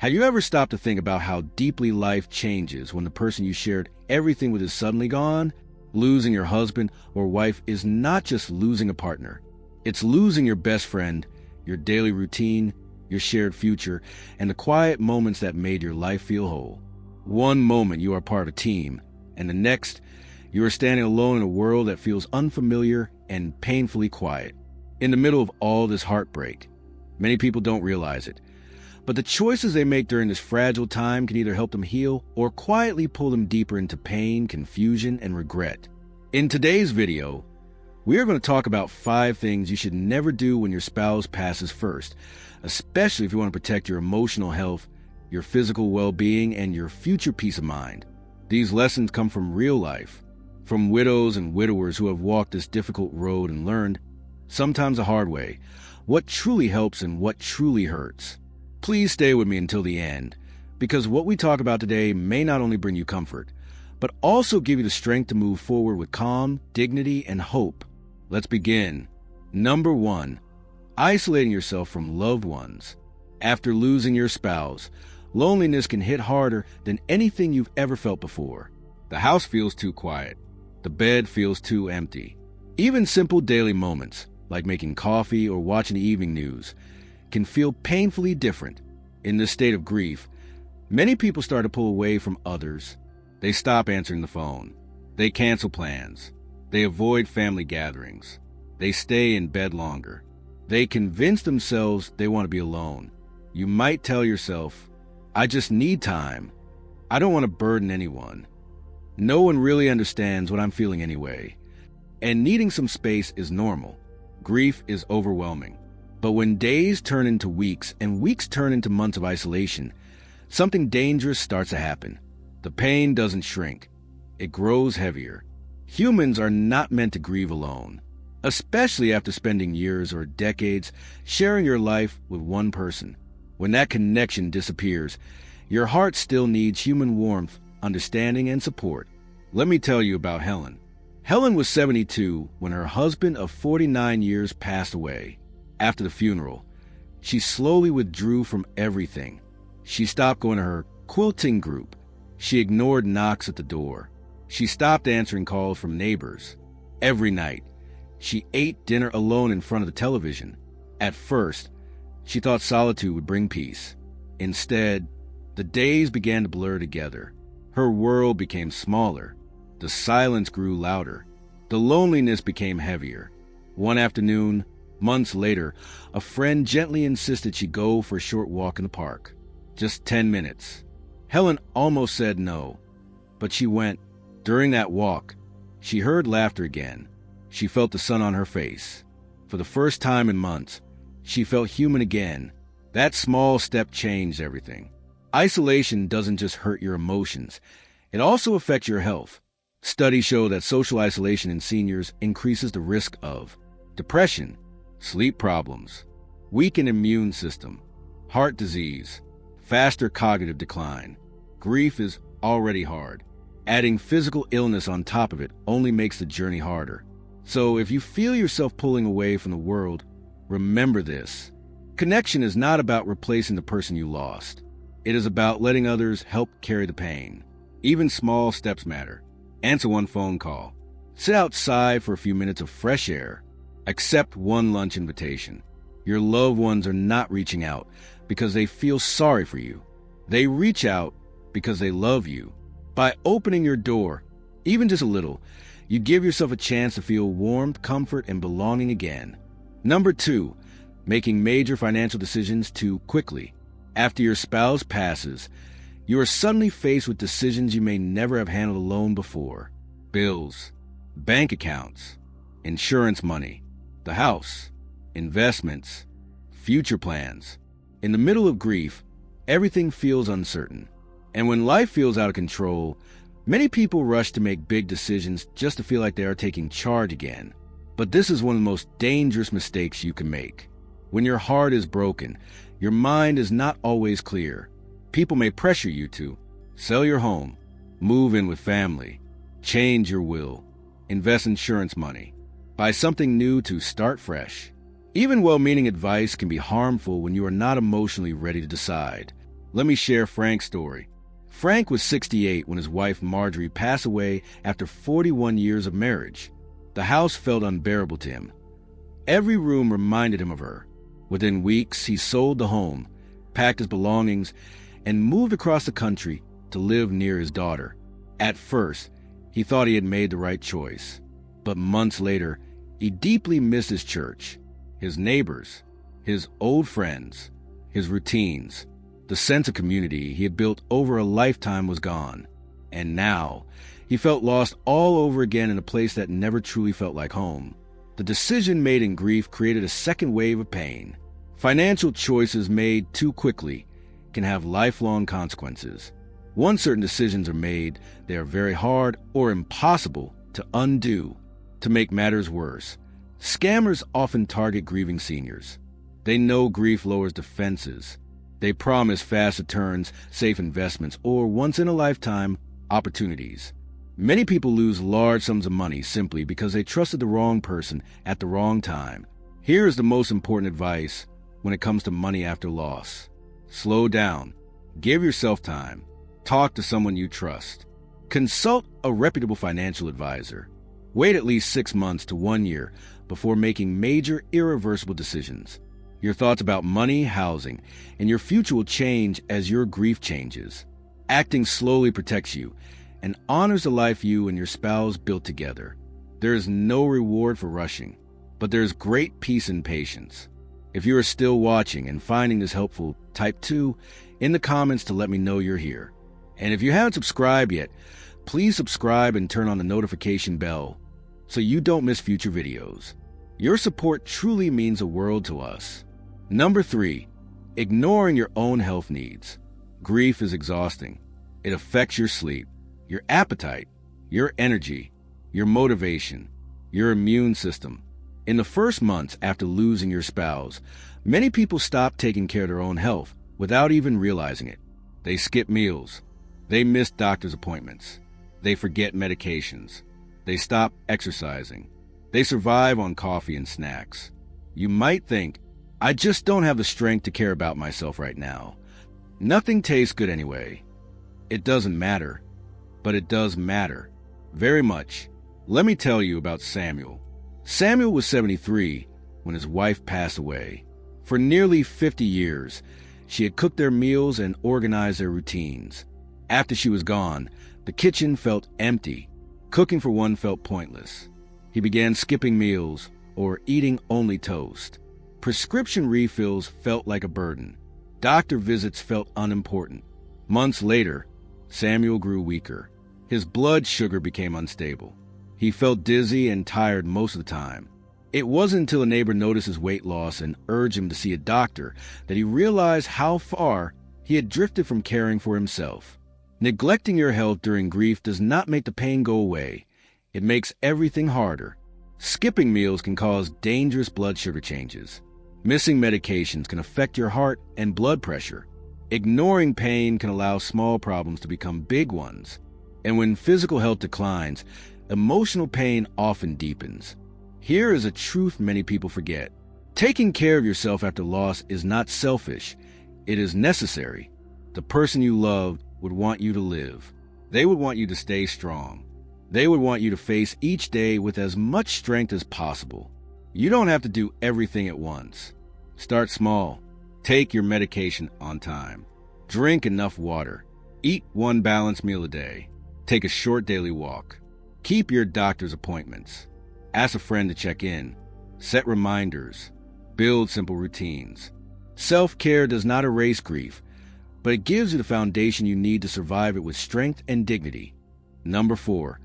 Have you ever stopped to think about how deeply life changes when the person you shared everything with is suddenly gone? Losing your husband or wife is not just losing a partner. It's losing your best friend, your daily routine, your shared future, and the quiet moments that made your life feel whole. One moment you are part of a team, and the next, you are standing alone in a world that feels unfamiliar and painfully quiet. In the middle of all this heartbreak, many people don't realize it, but the choices they make during this fragile time can either help them heal or quietly pull them deeper into pain, confusion, and regret. In today's video, we are going to talk about 5 things you should never do when your spouse passes first, especially if you want to protect your emotional health, your physical well-being, and your future peace of mind. These lessons come from real life, from widows and widowers who have walked this difficult road and learned, sometimes the hard way, what truly helps and what truly hurts. Please stay with me until the end, because what we talk about today may not only bring you comfort, but also give you the strength to move forward with calm, dignity, and hope. Let's begin. Number 1, isolating yourself from loved ones. After losing your spouse, loneliness can hit harder than anything you've ever felt before. The house feels too quiet. The bed feels too empty. Even simple daily moments, like making coffee or watching the evening news, can feel painfully different. In this state of grief, many people start to pull away from others. They stop answering the phone. They cancel plans. They avoid family gatherings. They stay in bed longer. They convince themselves they want to be alone. You might tell yourself, I just need time. I don't want to burden anyone. No one really understands what I'm feeling anyway. And needing some space is normal. Grief is overwhelming. But when days turn into weeks and weeks turn into months of isolation, something dangerous starts to happen. The pain doesn't shrink. It grows heavier. Humans are not meant to grieve alone, especially after spending years or decades sharing your life with one person. When that connection disappears, your heart still needs human warmth, understanding, and support. Let me tell you about Helen. Helen was 72 when her husband of 49 years passed away. After the funeral, she slowly withdrew from everything. She stopped going to her quilting group. She ignored knocks at the door. She stopped answering calls from neighbors. Every night, she ate dinner alone in front of the television. At first, she thought solitude would bring peace. Instead, the days began to blur together. Her world became smaller. The silence grew louder. The loneliness became heavier. One afternoon, months later, a friend gently insisted she go for a short walk in the park. Just 10 minutes. Helen almost said no, but she went. During that walk, she heard laughter again. She felt the sun on her face. For the first time in months, she felt human again. That small step changed everything. Isolation doesn't just hurt your emotions. It also affects your health. Studies show that social isolation in seniors increases the risk of depression, sleep problems, weakened immune system, heart disease, faster cognitive decline. Grief is already hard. Adding physical illness on top of it only makes the journey harder. So if you feel yourself pulling away from the world, remember this. Connection is not about replacing the person you lost. It is about letting others help carry the pain. Even small steps matter. Answer one phone call. Sit outside for a few minutes of fresh air. Accept one lunch invitation. Your loved ones are not reaching out because they feel sorry for you. They reach out because they love you. By opening your door, even just a little, you give yourself a chance to feel warmth, comfort, and belonging again. Number 2, making major financial decisions too quickly. After your spouse passes, you are suddenly faced with decisions you may never have handled alone before. Bills, bank accounts, insurance money, the house, investments, future plans. In the middle of grief, everything feels uncertain. And when life feels out of control, many people rush to make big decisions just to feel like they are taking charge again. But this is one of the most dangerous mistakes you can make. When your heart is broken, your mind is not always clear. People may pressure you to sell your home, move in with family, change your will, invest insurance money, buy something new to start fresh. Even well-meaning advice can be harmful when you are not emotionally ready to decide. Let me share Frank's story. Frank was 68 when his wife Marjorie passed away after 41 years of marriage. The house felt unbearable to him. Every room reminded him of her. Within weeks, he sold the home, packed his belongings, and moved across the country to live near his daughter. At first, he thought he had made the right choice. But months later, he deeply missed his church, his neighbors, his old friends, his routines. The sense of community he had built over a lifetime was gone. And now, he felt lost all over again in a place that never truly felt like home. The decision made in grief created a second wave of pain. Financial choices made too quickly can have lifelong consequences. Once certain decisions are made, they are very hard or impossible to undo. To make matters worse, scammers often target grieving seniors. They know grief lowers defenses. They promise fast returns, safe investments, or once-in-a-lifetime opportunities. Many people lose large sums of money simply because they trusted the wrong person at the wrong time. Here is the most important advice when it comes to money after loss. Slow down. Give yourself time. Talk to someone you trust. Consult a reputable financial advisor. Wait at least 6 months to 1 year before making major, irreversible decisions. Your thoughts about money, housing, and your future will change as your grief changes. Acting slowly protects you and honors the life you and your spouse built together. There is no reward for rushing, but there is great peace and patience. If you are still watching and finding this helpful, type 2 in the comments to let me know you're here. And if you haven't subscribed yet, please subscribe and turn on the notification bell so you don't miss future videos. Your support truly means the world to us. Number 3, ignoring your own health needs. Grief is exhausting. It affects your sleep, your appetite, your energy, your motivation, your immune system. In the first months after losing your spouse, many people stop taking care of their own health without even realizing it. They skip meals. They miss doctor's appointments. They forget medications. They stop exercising. They survive on coffee and snacks. You might think, I just don't have the strength to care about myself right now. Nothing tastes good anyway. It doesn't matter. But it does matter. Very much. Let me tell you about Samuel. Samuel was 73 when his wife passed away. For nearly 50 years, she had cooked their meals and organized their routines. After she was gone, the kitchen felt empty. Cooking for one felt pointless. He began skipping meals or eating only toast. Prescription refills felt like a burden. Doctor visits felt unimportant. Months later, Samuel grew weaker. His blood sugar became unstable. He felt dizzy and tired most of the time. It wasn't until a neighbor noticed his weight loss and urged him to see a doctor that he realized how far he had drifted from caring for himself. Neglecting your health during grief does not make the pain go away. It makes everything harder. Skipping meals can cause dangerous blood sugar changes. Missing medications can affect your heart and blood pressure. Ignoring pain can allow small problems to become big ones. And when physical health declines, emotional pain often deepens. Here is a truth many people forget. Taking care of yourself after loss is not selfish. It is necessary. The person you loved would want you to live. They would want you to stay strong. They would want you to face each day with as much strength as possible. You don't have to do everything at once. Start small. Take your medication on time. Drink enough water. Eat one balanced meal a day. Take a short daily walk. Keep your doctor's appointments. Ask a friend to check in. Set reminders. Build simple routines. Self-care does not erase grief, but it gives you the foundation you need to survive it with strength and dignity. Number 4,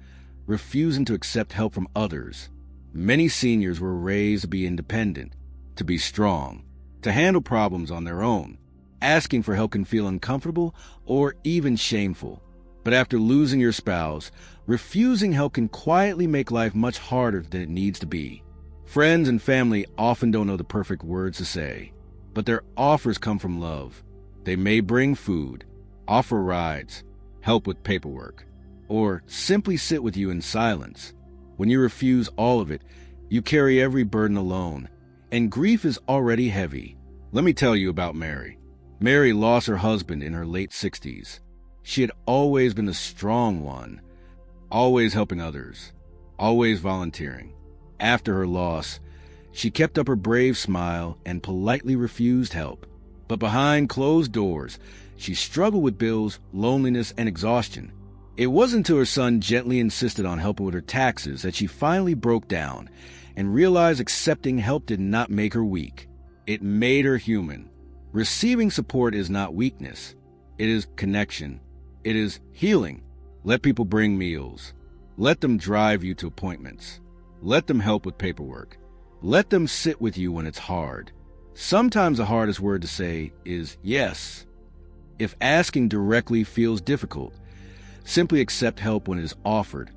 refusing to accept help from others. Many seniors were raised to be independent, to be strong, to handle problems on their own. Asking for help can feel uncomfortable or even shameful. But after losing your spouse, refusing help can quietly make life much harder than it needs to be. Friends and family often don't know the perfect words to say, but their offers come from love. They may bring food, offer rides, help with paperwork, or simply sit with you in silence. When you refuse all of it, you carry every burden alone, and grief is already heavy. Let me tell you about Mary. Mary lost her husband in her late 60s. She had always been the strong one, always helping others, always volunteering. After her loss, she kept up her brave smile and politely refused help. But behind closed doors, she struggled with bills, loneliness, and exhaustion. It wasn't until her son gently insisted on helping with her taxes that she finally broke down and realized accepting help did not make her weak. It made her human. Receiving support is not weakness. It is connection. It is healing. Let people bring meals. Let them drive you to appointments. Let them help with paperwork. Let them sit with you when it's hard. Sometimes the hardest word to say is yes. If asking directly feels difficult, simply accept help when it is offered,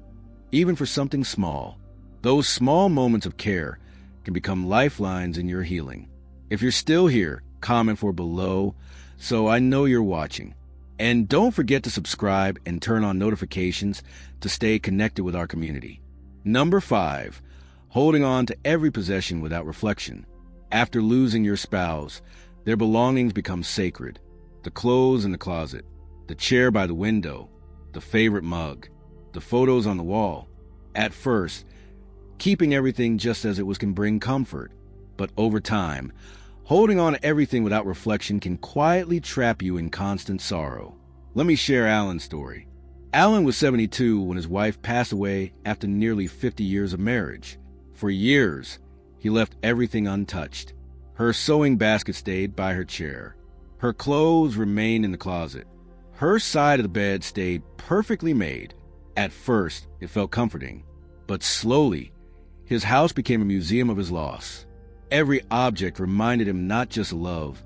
even for something small. Those small moments of care can become lifelines in your healing. If you're still here, comment for below so I know you're watching. And don't forget to subscribe and turn on notifications to stay connected with our community. Number 5, holding on to every possession without reflection. After losing your spouse, their belongings become sacred. The clothes in the closet, the chair by the window, the favorite mug, the photos on the wall. At first, keeping everything just as it was can bring comfort. But over time, holding on to everything without reflection can quietly trap you in constant sorrow. Let me share Alan's story. Alan was 72 when his wife passed away after nearly 50 years of marriage. For years, he left everything untouched. Her sewing basket stayed by her chair. Her clothes remained in the closet. Her side of the bed stayed perfectly made. At first, it felt comforting. But slowly, his house became a museum of his loss. Every object reminded him not just of love,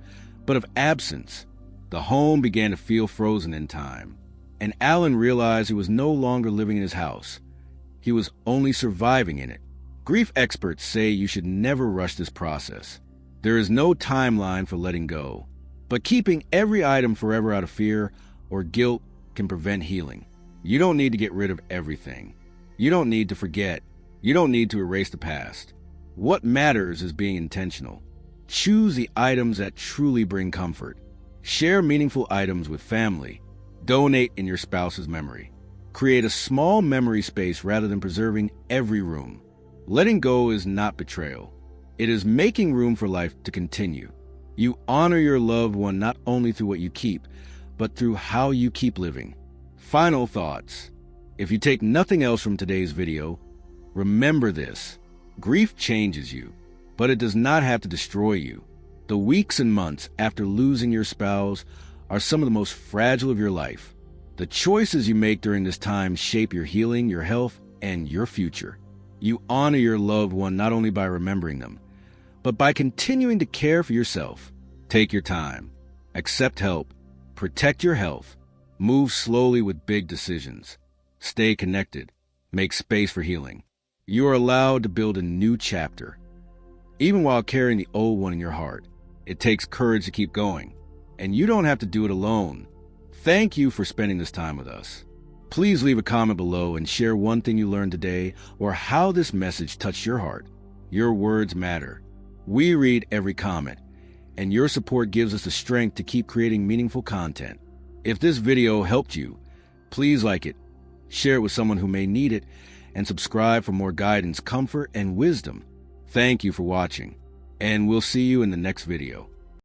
but of absence. The home began to feel frozen in time. And Alan realized he was no longer living in his house. He was only surviving in it. Grief experts say you should never rush this process. There is no timeline for letting go. But keeping every item forever out of fear or guilt can prevent healing. You don't need to get rid of everything. You don't need to forget. You don't need to erase the past. What matters is being intentional. Choose the items that truly bring comfort. Share meaningful items with family. Donate in your spouse's memory. Create a small memory space rather than preserving every room. Letting go is not betrayal. It is making room for life to continue. You honor your loved one not only through what you keep, but through how you keep living. Final thoughts. If you take nothing else from today's video, remember this. Grief changes you, but it does not have to destroy you. The weeks and months after losing your spouse are some of the most fragile of your life. The choices you make during this time shape your healing, your health, and your future. You honor your loved one not only by remembering them, but by continuing to care for yourself. Take your time. Accept help. Protect your health. Move slowly with big decisions. Stay connected. Make space for healing. You are allowed to build a new chapter. Even while carrying the old one in your heart, it takes courage to keep going. And you don't have to do it alone. Thank you for spending this time with us. Please leave a comment below and share one thing you learned today or how this message touched your heart. Your words matter. We read every comment, and your support gives us the strength to keep creating meaningful content. If this video helped you, please like it, share it with someone who may need it, and subscribe for more guidance, comfort, and wisdom. Thank you for watching, and we'll see you in the next video.